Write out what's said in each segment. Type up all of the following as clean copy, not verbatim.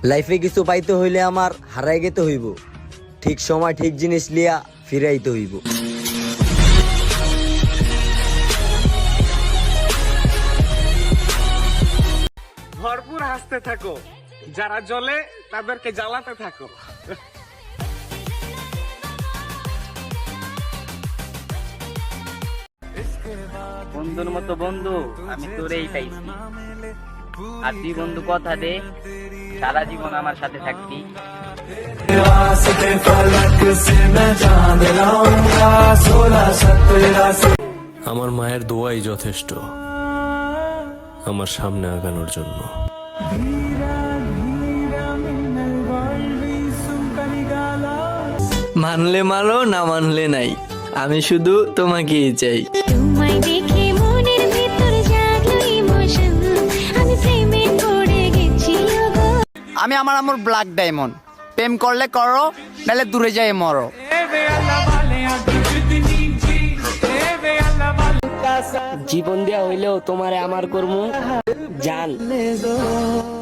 লাইফে কিছু পাইতে হইলে আমার হারাই গেতে হইব, ঠিক সময় ঠিক জিনিস লিয়া ফিরাইতে হইব। ভরপুর হাসতে থাকো, যারা জ্বলে তাদেরকে জ্বালাতে থাকো। বন্ধুর মতো বন্ধু আমি তোরেই পাইছি, আর তুই বন্ধু কথা দে সারা জীবন আমার সাথে থাকবি। আমার মায়ের দোয়াই যথেষ্ট আমার সামনে আগানোর জন্য। মানলে মানো, না মানলে নাই, আমি শুধু তোমাকেই চাই। তোমায় দেখে মনের ভিতর জাগলো ইমোশন, আমি প্রেমে পড়ে গেছি গো। আমি আমার ব্ল্যাক ডায়মন্ড, প্রেম করলে করো, নাহলে দূরে যায় মরো। জীবন দেয়া হইলেও তোমারে আমার কর্ম জান,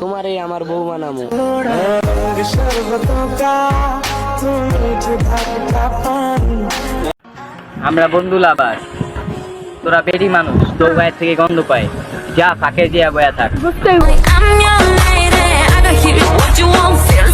তোমারে আমার বউ বানামো। আমরা বন্ধু লাভার, তোরা বেডি মানুষ, তোর গায়ের থেকে গন্ধ পায়, যা ফাঁকে দিয়া বয়া থাক। I'm your lady, I got you what you want, feel